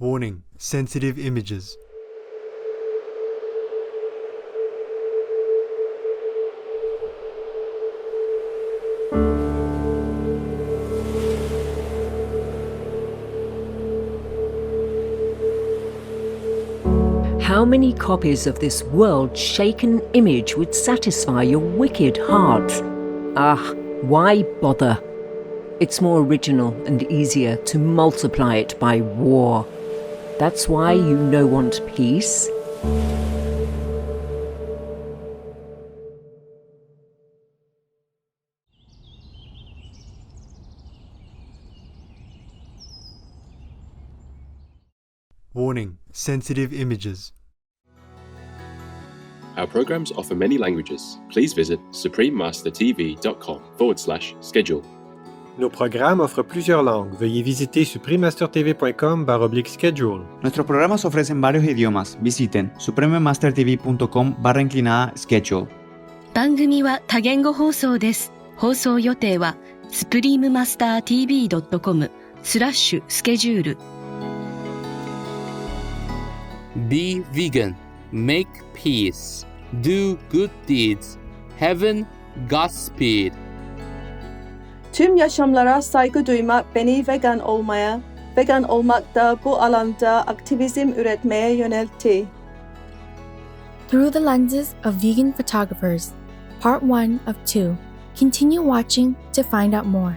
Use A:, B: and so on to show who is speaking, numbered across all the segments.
A: Warning: sensitive images.
B: How many copies of this world-shaken image would satisfy your wicked heart? Ah, why bother? It's more original and easier to multiply it by war. That's why you no want peace.
A: Warning: sensitive images.
C: Our programs offer many languages. Please visit suprememastertv.com/schedule.
D: Nos programas offrent plusieurs langues. Veuillez visiter suprememastertv.com/schedule.
E: Nuestros programas ofrecen varios idiomas. Visiten suprememastertv.com/schedule.
F: 番組は多言語放送です。放送予定は suprememastertv.com/schedule。
G: Be vegan. Make peace. Do good deeds. Heaven, Godspeed.
H: Tüm yaşamlara saygı duymak beni vegan olmaya, vegan olmak da bu alanda aktivizm üretmeye yöneltti.
I: Through the lenses of vegan photographers, Part 1 of 2. Continue watching to find out more.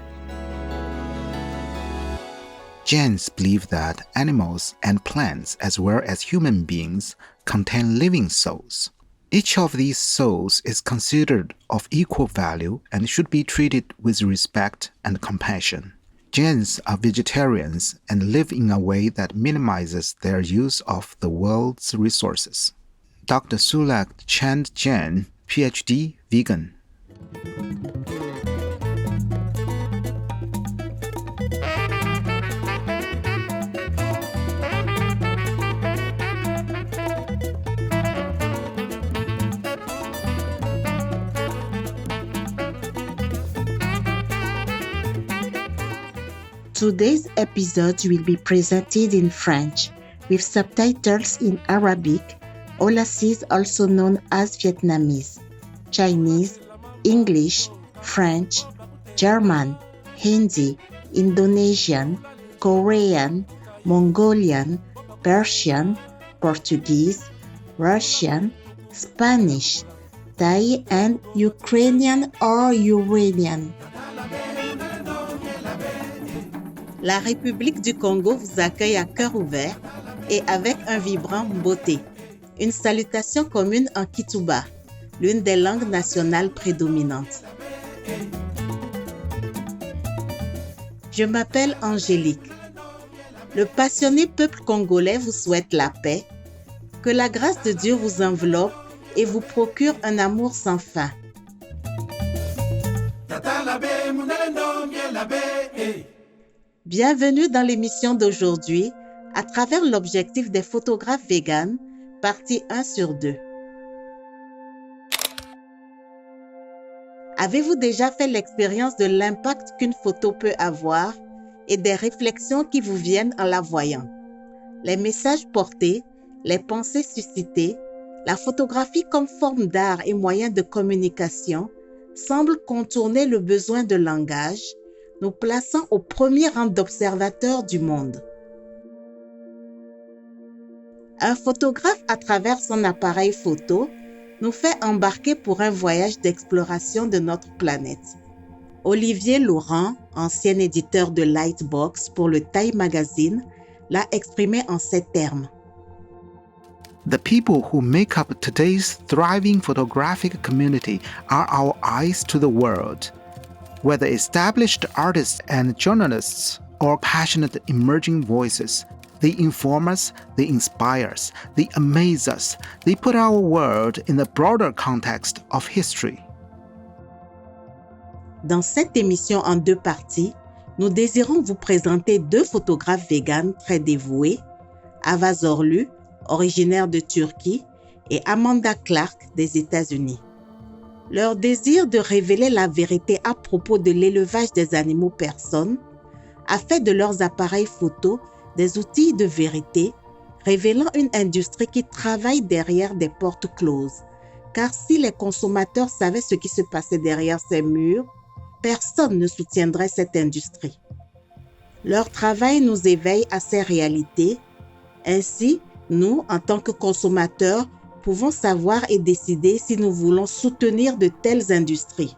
J: Jains believe that animals and plants, as well as human beings, contain living souls. Each of these souls is considered of equal value and should be treated with respect and compassion. Jains are vegetarians and live in a way that minimizes their use of the world's resources. Dr. Sulak Chand Jain, PhD, vegan.
K: Today's episode will be presented in French, with subtitles in Arabic, Aulacese also known as Vietnamese, Chinese, English, French, German, Hindi, Indonesian, Korean, Mongolian, Persian, Portuguese, Russian, Spanish, Thai, and Ukrainian or Uranian. La République du Congo vous accueille à cœur ouvert et avec un vibrant mboté, une salutation commune en Kituba, l'une des langues nationales prédominantes. Je m'appelle Angélique. Le passionné peuple congolais vous souhaite la paix, que la grâce de Dieu vous enveloppe et vous procure un amour sans fin. Bienvenue dans l'émission d'aujourd'hui à travers l'objectif des photographes véganes, partie 1 sur 2. Avez-vous déjà fait l'expérience de l'impact qu'une photo peut avoir et des réflexions qui vous viennent en la voyant? Les messages portés, les pensées suscitées, la photographie comme forme d'art et moyen de communication semblent contourner le besoin de langage, nous plaçant au premier rang d'observateurs du monde. Un photographe, à travers son appareil photo, nous fait embarquer pour un voyage d'exploration de notre planète. Olivier Laurent, ancien éditeur de Lightbox pour le Time Magazine, l'a exprimé en ces termes.
J: The people who make up today's thriving photographic community are our eyes to the world. Whether established artists and journalists or passionate emerging voices, they inform us, they inspire us, they amaze us, they put our world in the broader context of history.
K: Dans cette émission en 2 parties, nous désirons vous présenter 2 photographes véganes très dévoués, Ava Zorlu, originaire de Turquie, et Amanda Clark des États-Unis. Leur désir de révéler la vérité à propos de l'élevage des animaux personnes a fait de leurs appareils photos des outils de vérité, révélant une industrie qui travaille derrière des portes closes. Car si les consommateurs savaient ce qui se passait derrière ces murs, personne ne soutiendrait cette industrie. Leur travail nous éveille à ces réalités. Ainsi, nous, en tant que consommateurs, pouvons savoir et décider si nous voulons soutenir de telles industries.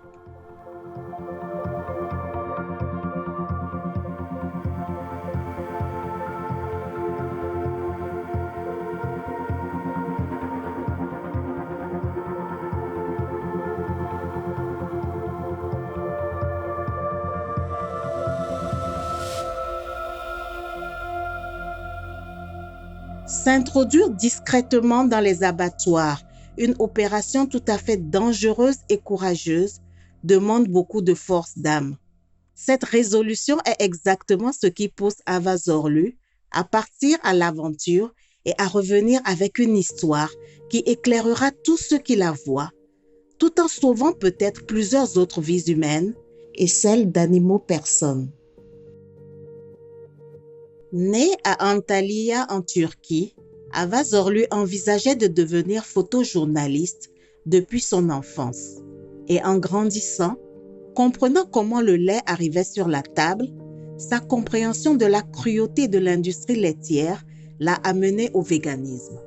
K: S'introduire discrètement dans les abattoirs, une opération tout à fait dangereuse et courageuse, demande beaucoup de force d'âme. Cette résolution est exactement ce qui pousse Ava Zorlu à partir à l'aventure et à revenir avec une histoire qui éclairera tous ceux qui la voient, tout en sauvant peut-être plusieurs autres vies humaines et celles d'animaux personnes. Née à Antalya en Turquie, Ava Zorlu envisageait de devenir photojournaliste depuis son enfance. Et en grandissant, comprenant comment le lait arrivait sur la table, sa compréhension de la cruauté de l'industrie laitière l'a amenée au véganisme.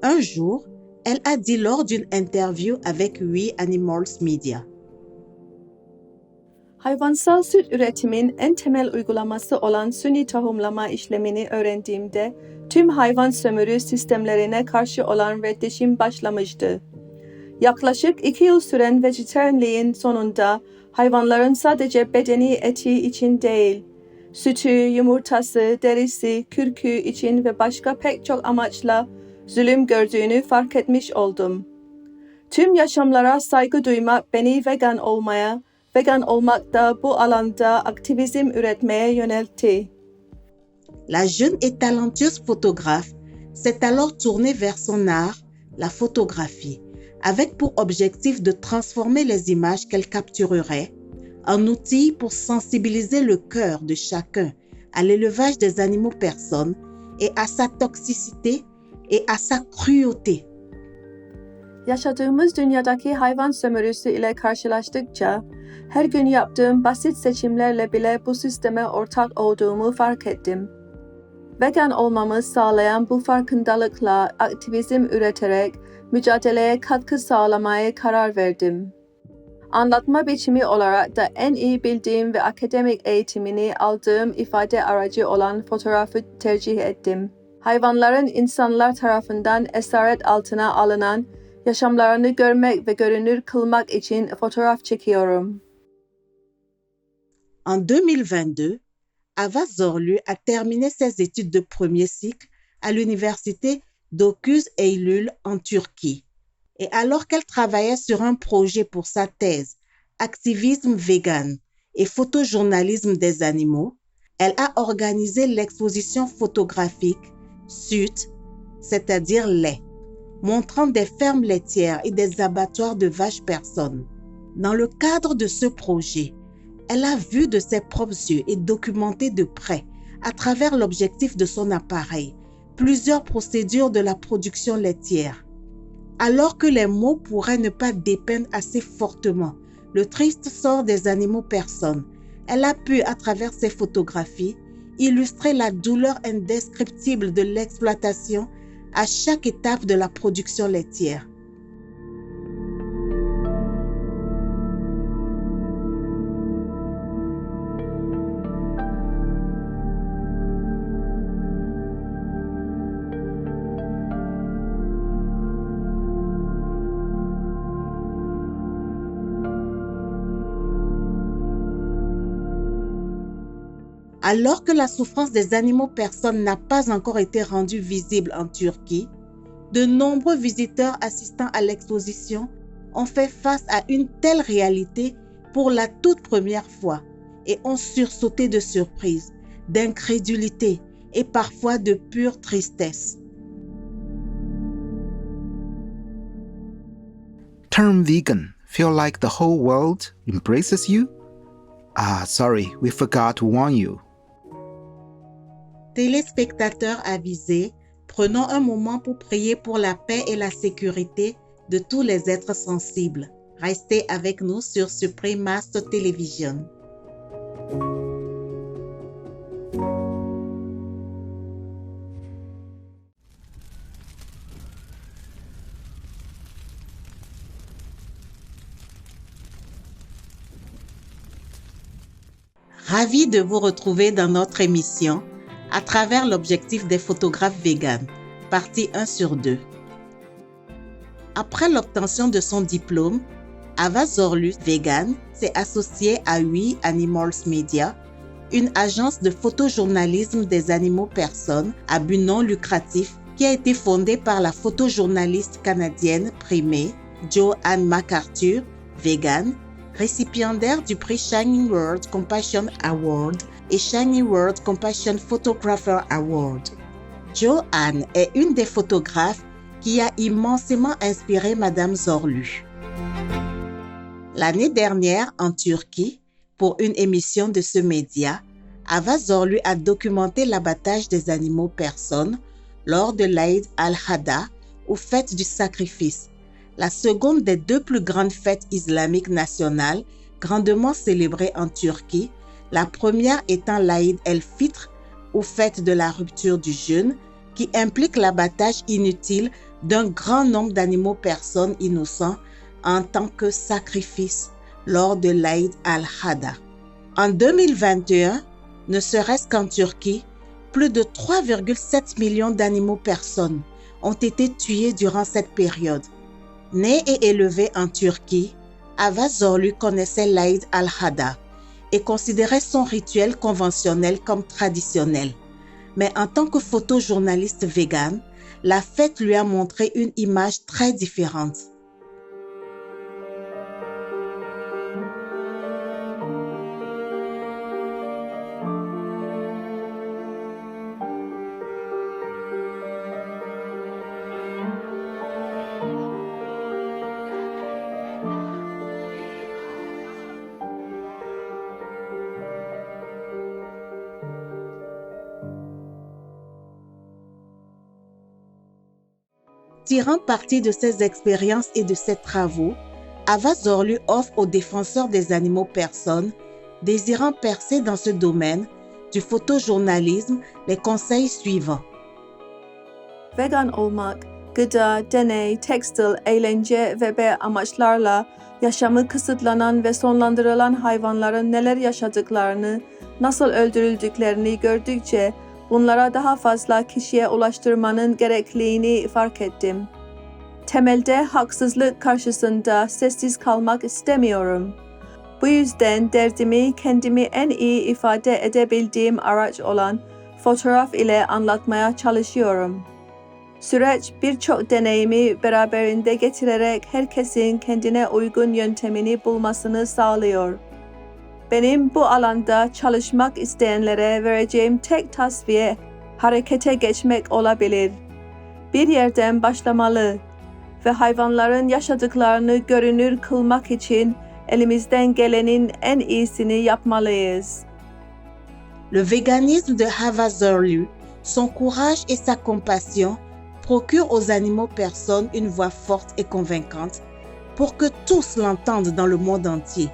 K: Un jour, elle a dit lors d'une interview avec We Animals Media:
H: Hayvansal süt üretimin en temel uygulaması olan suni tohumlama işlemini öğrendiğimde tüm hayvan sömürü sistemlerine karşı olan reddişim başlamıştı. Yaklaşık 2 yıl süren vejetaryenliğin sonunda hayvanların sadece bedeni eti için değil, sütü, yumurtası, derisi, kürkü için ve başka pek çok amaçla zulüm gördüğünü fark etmiş oldum. Tüm yaşamlara saygı duymak beni vegan olmak da bu alanda aktivizm üretmeye yöneltti.
K: La jeune et talentueuse photographe s'est alors tournée vers son art, la photographie, avec pour objectif de transformer les images qu'elle capturerait en outil pour sensibiliser le cœur de chacun à l'élevage des animaux personnes et à sa toxicité et à sa cruauté.
H: Yaşadığımız dünyadaki hayvan sömürüsü ile karşılaştıkça her gün yaptığım basit seçimlerle bile bu sisteme ortak olduğumu fark ettim. Vegan olmamı sağlayan bu farkındalıkla aktivizm üreterek mücadeleye katkı sağlamaya karar verdim. Anlatma biçimi olarak da en iyi bildiğim ve akademik eğitimini aldığım ifade aracı olan fotoğrafı tercih ettim. Hayvanların insanlar tarafından esaret altına alınan yaşamlarını görmek ve görünür kılmak için fotoğraf çekiyorum.
K: En 2022, Ava Zorlu a terminé ses études de premier cycle à l'université Dokuz Eylül en Turquie. Et alors qu'elle travaillait sur un projet pour sa thèse, activisme vegan et photojournalisme des animaux, elle a organisé l'exposition photographique SUT, c'est-à-dire lait, montrant des fermes laitières et des abattoirs de vaches personnes. Dans le cadre de ce projet, elle a vu de ses propres yeux et documenté de près, à travers l'objectif de son appareil, plusieurs procédures de la production laitière. Alors que les mots pourraient ne pas dépeindre assez fortement le triste sort des animaux personnes, elle a pu, à travers ses photographies, illustrer la douleur indescriptible de l'exploitation à chaque étape de la production laitière. Alors que la souffrance des animaux personnes n'a pas encore été rendue visible en Turquie, de nombreux visiteurs assistant à l'exposition ont fait face à une telle réalité pour la toute première fois et ont sursauté de surprise, d'incrédulité et parfois de pure tristesse.
J: Turn vegan. Feel like the whole world embraces you? Ah, sorry, we forgot to warn you.
K: Téléspectateurs avisés, prenons un moment pour prier pour la paix et la sécurité de tous les êtres sensibles. Restez avec nous sur Supreme Master Television. Ravi de vous retrouver dans notre émission à travers l'objectif des photographes véganes, partie 1 sur 2. Après l'obtention de son diplôme, Ava Zorlu, végane, s'est associée à We Animals Media, une agence de photojournalisme des animaux personnes à but non lucratif qui a été fondée par la photojournaliste canadienne primée Jo-Ann McArthur, végane, récipiendaire du prix Shining World Compassion Award et Shining World Compassion Photographer Award. Jo-Ann est une des photographes qui a immensément inspiré Madame Zorlu. L'année dernière, en Turquie, pour une émission de ce média, Ava Zorlu a documenté l'abattage des animaux personnes lors de l'Aïd al-Hadha, ou fête du sacrifice, la seconde des deux plus grandes fêtes islamiques nationales grandement célébrées en Turquie, la première étant l'Aïd el-Fitr, ou fête de la rupture du jeûne, qui implique l'abattage inutile d'un grand nombre d'animaux personnes innocents en tant que sacrifice lors de l'Aïd al-Hadha. En 2021, ne serait-ce qu'en Turquie, plus de 3,7 millions d'animaux personnes ont été tués durant cette période. Née et élevée en Turquie, Ava Zorlu connaissait l'Aïd al-Hadha et considérait son rituel conventionnel comme traditionnel. Mais en tant que photojournaliste végane, la fête lui a montré une image très différente. Tirant parti de ses expériences et de ses travaux, Ava Zorlu offre aux défenseurs des animaux personnes, désirant percer dans ce domaine du photojournalisme, les conseils suivants.
H: Vegan olmak, gıda, deney, tekstil, eğlence ve amaçlarla yaşamı kısıtlanan ve sonlandırılan hayvanların neler yaşadıklarını, nasıl öldürüldüklerini gördükçe bunlara daha fazla kişiye ulaştırmanın gerekliliğini fark ettim. Temelde haksızlık karşısında sessiz kalmak istemiyorum. Bu yüzden derdimi kendimi en iyi ifade edebildiğim araç olan fotoğraf ile anlatmaya çalışıyorum. Süreç birçok deneyimi beraberinde getirerek herkesin kendine uygun yöntemini bulmasını sağlıyor. Benim bu alanda çalışmak isteyenlere vereceğim tek tavsiye harekete geçmek olabilir. Bir yerden başlamalı ve hayvanların yaşadıklarını görünür kılmak için elimizden gelenin en iyisini yapmalıyız.
K: Le véganisme de Ava Zorlu, son courage et sa compassion procurent aux animaux personnes une voix forte et convaincante pour que tous l'entendent dans le monde entier,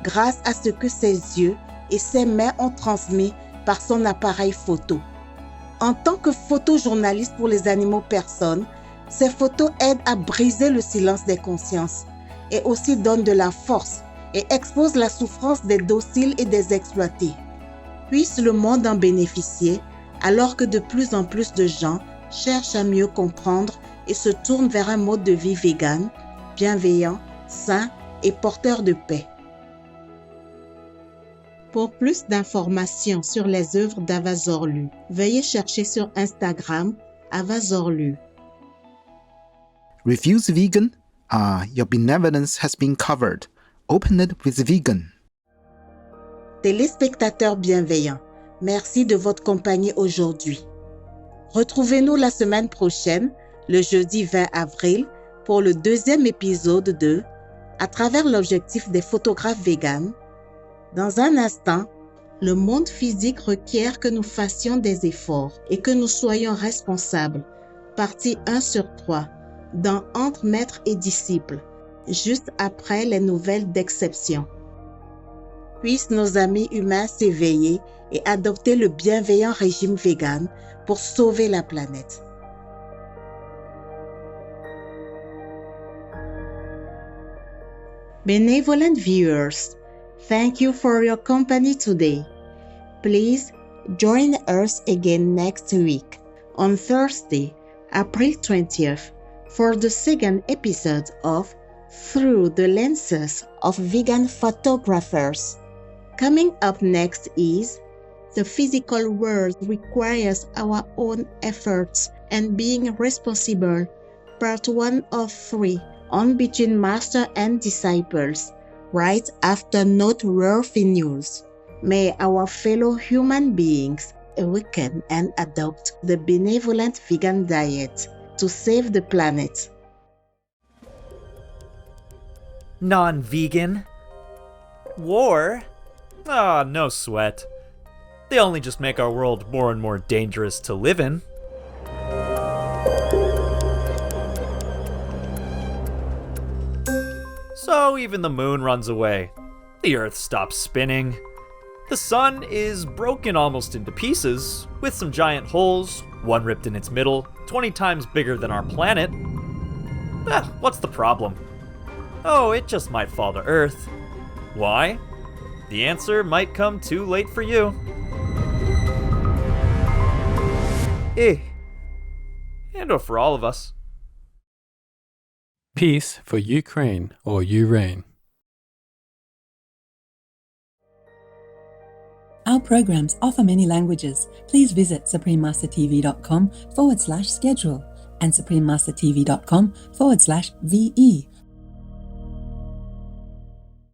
K: grâce à ce que ses yeux et ses mains ont transmis par son appareil photo. En tant que photojournaliste pour les animaux personnes, ces photos aident à briser le silence des consciences et aussi donnent de la force et exposent la souffrance des dociles et des exploités. Puisse le monde en bénéficier alors que de plus en plus de gens cherchent à mieux comprendre et se tournent vers un mode de vie vegan, bienveillant, sain et porteur de paix. Pour plus d'informations sur les œuvres d'Ava Zorlu, veuillez chercher sur Instagram Ava Zorlu.
J: Refuse vegan? Your benevolence has been covered. Open it with vegan.
K: Téléspectateurs bienveillants, merci de votre compagnie aujourd'hui. Retrouvez-nous la semaine prochaine, le jeudi 20 avril, pour le deuxième épisode de À travers l'objectif des photographes véganes. Dans un instant, Le monde physique requiert que nous fassions des efforts et que nous soyons responsables. Partie 1 sur 3, dans Entre maître et disciple, juste après les nouvelles d'exception. Puissent nos amis humains s'éveiller et adopter le bienveillant régime vegan pour sauver la planète. Benevolent viewers, thank you for your company today. Please join us again next week on Thursday, April 20th, for the second episode of Through the Lenses of Vegan Photographers. Coming up next is The Physical World Requires Our Own Efforts and Being Responsible, Part 1 of 3, on Between Master and Disciples, right after noteworthy news. May our fellow human beings awaken and adopt the benevolent vegan diet to save the planet.
L: Non-vegan? War? Ah, no sweat. They only just make our world more and more dangerous to live in. So even the moon runs away. The earth stops spinning. The sun is broken almost into pieces, with some giant holes, one ripped in its middle, 20 times bigger than our planet. What's the problem? Oh, it just might fall to Earth. Why? The answer might come too late for you. And for all of us.
M: Peace for Ukraine or Ukraine.
N: Our programs offer many languages. Please visit suprememastertv.com/schedule and suprememastertv.com/VE